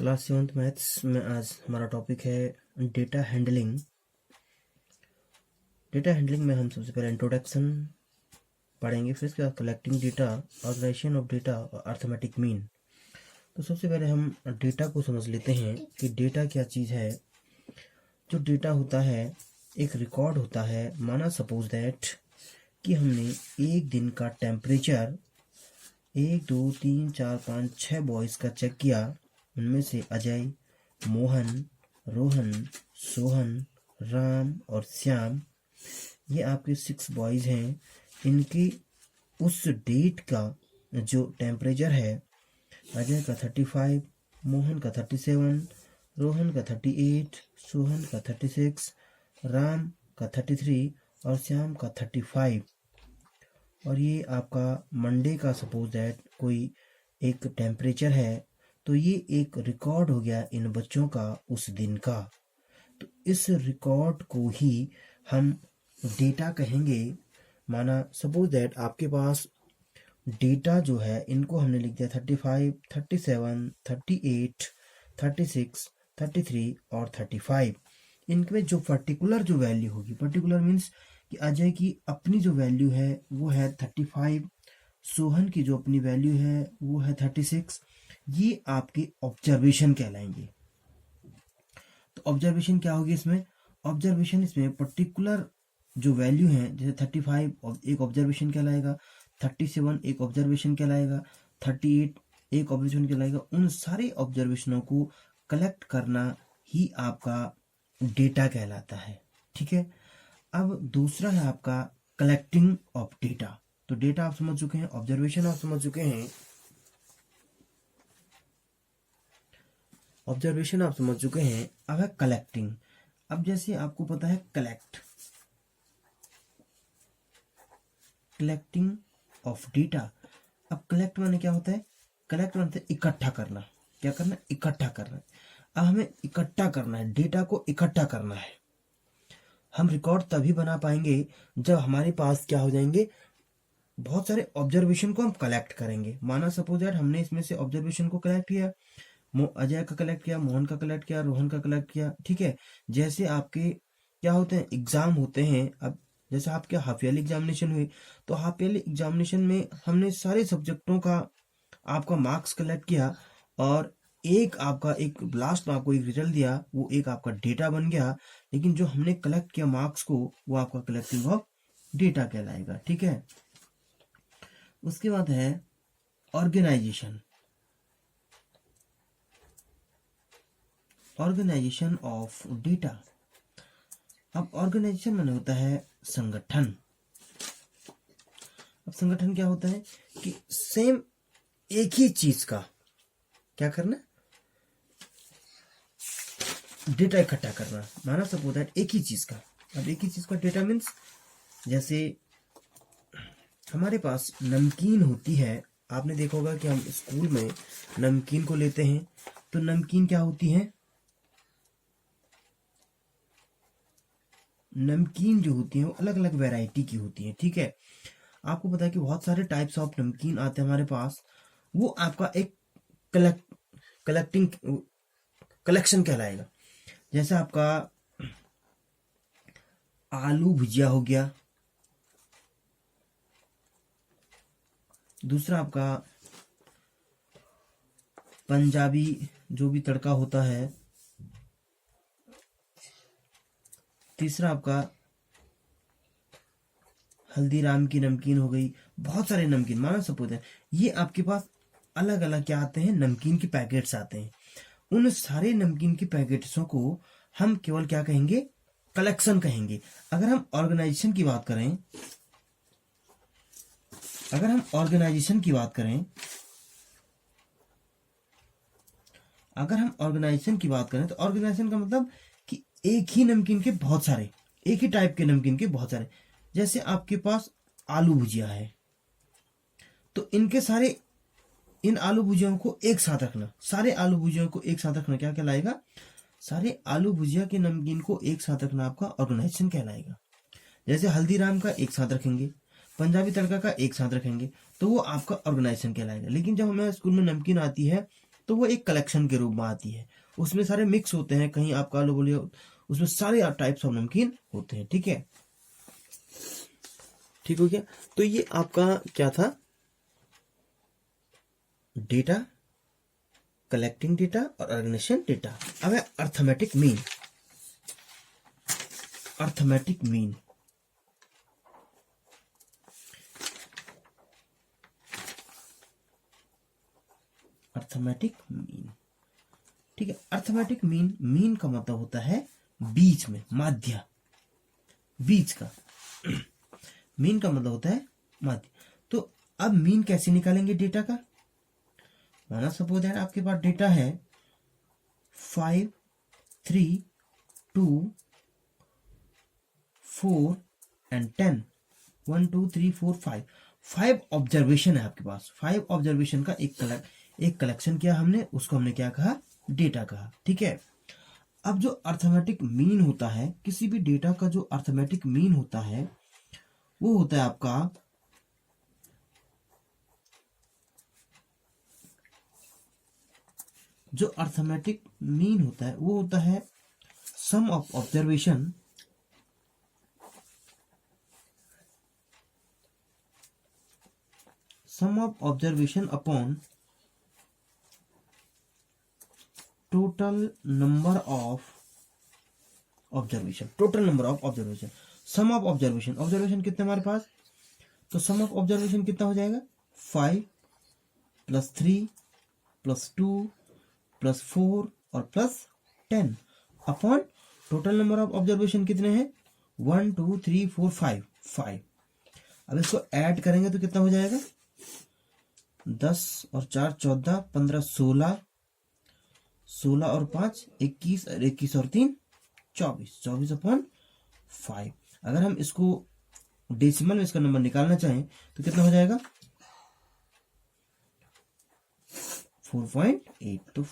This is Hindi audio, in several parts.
क्लास 7th मैथ्स में आज हमारा टॉपिक है डेटा हैंडलिंग। डेटा हैंडलिंग में हम सबसे पहले इंट्रोडक्शन पढ़ेंगे, फिर इसके बाद collecting data, organisation of data और अर्थमेटिक मीन। तो सबसे पहले हम डेटा को समझ लेते हैं कि डेटा क्या चीज़ है। जो डेटा होता है एक रिकॉर्ड होता है। माना सपोज दैट कि हमने एक दिन का टेम्परेचर 1 2 3 4 5 6 बॉयज़ का चेक किया। उनमें से अजय, मोहन, रोहन, सोहन, राम और श्याम, ये आपके 6 बॉयज़ हैं। इनकी उस डेट का जो टेम्परेचर है, अजय का 35, मोहन का 37, रोहन का 38, सोहन का 36, राम का 33 और श्याम का 35। और ये आपका मंडे का सपोज दैट कोई एक टेम्परेचर है, तो ये एक रिकॉर्ड हो गया इन बच्चों का उस दिन का। तो इस रिकॉर्ड को ही हम डेटा कहेंगे। माना सपोज दैट आपके पास डेटा जो है, इनको हमने लिख दिया 35, 37, 38, 36, 33 और 35। इनमें जो पर्टिकुलर जो वैल्यू होगी, पर्टिकुलर मीन्स कि अजय की अपनी जो वैल्यू है वो है 35, सोहन की जो अपनी वैल्यू है वो है 36। ये आपके ऑब्जर्वेशन कहलाएंगे। तो ऑब्जर्वेशन क्या होगी इसमें? ऑब्जर्वेशन इसमें पर्टिकुलर जो वैल्यू है, जैसे 35 एक ऑब्जर्वेशन कहलाएगा, 37 एक ऑब्जर्वेशन कहलाएगा, 38 एक ऑब्जर्वेशन कहलाएगा। उन सारे ऑब्जर्वेशनों को कलेक्ट करना ही आपका डेटा कहलाता है। ठीक है। अब दूसरा है आपका कलेक्टिंग ऑफ डेटा। तो डेटा आप समझ चुके हैं, ऑब्जर्वेशन आप समझ चुके हैं, ऑब्जर्वेशन आप समझ चुके हैं। अब है कलेक्टिंग। अब जैसे आपको पता है कलेक्टिंग ऑफ डेटा। अब कलेक्ट माने क्या होता है? कलेक्ट माने इकट्ठा करना। क्या करना? इकट्ठा करना। अब हमें इकट्ठा करना है, डेटा को इकट्ठा करना है। हम रिकॉर्ड तभी बना पाएंगे जब हमारे पास क्या हो जाएंगे, बहुत सारे ऑब्जर्वेशन को हम कलेक्ट करेंगे। माना सपोज दैट हमने इसमें से ऑब्जर्वेशन को कलेक्ट किया, अजय का कलेक्ट किया, मोहन का कलेक्ट किया, रोहन का कलेक्ट किया। ठीक है। जैसे आपके क्या होते हैं, एग्जाम होते हैं। अब जैसे आपके हाफ ईयरली एग्जामिनेशन हुए, तो हाफ ईयरली एग्जामिनेशन में हमने सारे सब्जेक्टों का आपका मार्क्स कलेक्ट किया और एक आपका एक लास्ट में आपको एक रिजल्ट दिया, वो एक आपका डेटा बन गया। लेकिन जो हमने कलेक्ट किया मार्क्स को, वो आपका कलेक्टिंग ऑफ डेटा कहलाएगा। ठीक है। उसके बाद है ऑर्गेनाइजेशन। Organisation of data. अब ऑर्गेनाइजेशन माने होता है संगठन। अब संगठन क्या होता है कि सेम एक ही चीज का क्या करना, डेटा इकट्ठा करना। माना सपोज दैट एक ही चीज का। अब एक ही चीज का डेटा मीन्स, जैसे हमारे पास नमकीन होती है। आपने देखा होगा कि हम स्कूल में नमकीन को लेते हैं, तो नमकीन क्या होती है? नमकीन जो होती है वो अलग अलग वैरायटी की होती है। ठीक है। आपको पता है कि बहुत सारे टाइप्स ऑफ नमकीन आते हैं हमारे पास। वो आपका एक कलेक्शन कहलाएगा। जैसे आपका आलू भुजिया हो गया, दूसरा आपका पंजाबी जो भी तड़का होता है, तीसरा आपका हल्दीराम की नमकीन हो गई। बहुत सारे नमकीन माना सपोज है, ये आपके पास अलग अलग क्या आते हैं, नमकीन के पैकेट्स आते हैं। उन सारे नमकीन के पैकेट्सों को हम केवल क्या कहेंगे, कलेक्शन कहेंगे। अगर हम ऑर्गेनाइजेशन की बात करें, अगर हम ऑर्गेनाइजेशन की बात करें, अगर हम ऑर्गेनाइजेशन की बात करें, तो ऑर्गेनाइजेशन का मतलब कि एक ही नमकीन के बहुत सारे, एक ही टाइप के नमकीन के बहुत सारे। जैसे आपके पास आलू भुजिया है, तो इनके सारे, इन आलू भुजियाओं को एक साथ रखना, सारे आलू भुजियाओं को एक साथ रखना क्या कहलाएगा? सारे आलू भुजिया के नमकीन को एक साथ रखना आपका ऑर्गेनाइजेशन कहलाएगा। जैसे हल्दीराम का एक साथ रखेंगे, पंजाबी तड़का का एक साथ रखेंगे, तो वो आपका ऑर्गेनाइजेशन कहलाएगा। लेकिन जब हमें स्कूल में नमकीन आती है तो वो एक कलेक्शन के रूप में आती है, उसमें सारे मिक्स होते हैं, कहीं आपका लो बोलिए उसमें सारे टाइप्स ऑफ नमकीन होते हैं। ठीक है, ठीक हो गया। तो ये आपका क्या था, डेटा, कलेक्टिंग डेटा और ऑर्गेनाइजेशन डेटा। अब है arithmetic mean. Arithmetic mean, arithmetic mean, ठीक है। अर्थमेटिक मीन, मीन का मतलब होता है बीच में, माध्य, बीच का। मीन का मतलब होता है माध्य। तो अब मीन कैसे निकालेंगे डेटा का? माना सपोज है आपके पास डेटा है 5, 3, 2, 4 एंड 10, 1, 2, 3, 4, 5, 5 ऑब्जर्वेशन है आपके पास। 5 ऑब्जर्वेशन का एक कलेक्शन किया हमने, उसको हमने क्या कहा, डेटा कहा। ठीक है, अब जो अर्थमेटिक मीन होता है, किसी भी डेटा का जो अर्थमेटिक मीन होता है वो होता है आपका जो अर्थमेटिक मीन होता है वो होता है sum of observation, sum of observation upon total number of observation. Total number of observation, sum of observation, observation कितने हमारे पास, तो सम ऑफ ऑब्जर्वेशन कितना हो जाएगा, 5 + 3 + 2 + 4 और +10 upon total number of observation कितने हैं, 1, 2, 3, 4, 5। अब इसको ऐड करेंगे तो कितना हो जाएगा, 10 और 4 14, 15 16, 16 और 5 21 और 21 और 3 24, 24 अपॉन 5। अगर हम इसको डेसिमल में इसका नंबर निकालना चाहें तो कितना हो जाएगा, 4.8। तो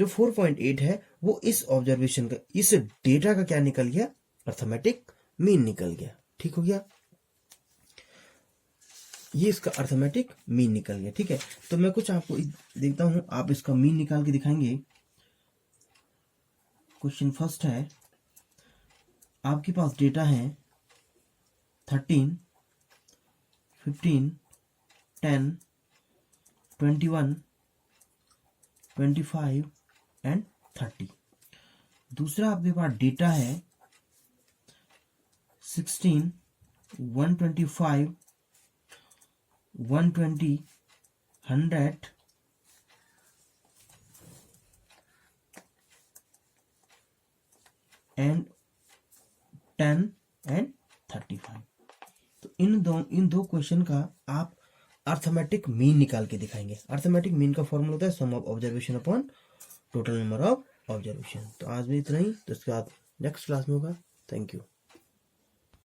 4.8 है वो इस ऑब्जर्वेशन का, इस डेटा का क्या निकल गया, अर्थमेटिक मीन निकल गया। ठीक हो गया, ये इसका अर्थमेटिक मीन निकल गया। ठीक है, तो मैं कुछ आपको देखता हूं, आप इसका मीन निकाल के दिखाएंगे। क्वेश्चन फर्स्ट है, आपके पास डेटा है 13, 15, 10, 21, 25 एंड 30। दूसरा आपके पास डेटा है 16, 125, 120, 100 एंड 10 एंड 35। तो इन दो क्वेश्चन का आप अर्थमेटिक मीन निकाल के दिखाएंगे। अर्थमेटिक मीन का फॉर्मूला होता है sum of observation upon total number of observation. तो आज भी इतना ही, तो इसके बाद नेक्स्ट क्लास में होगा। Thank you.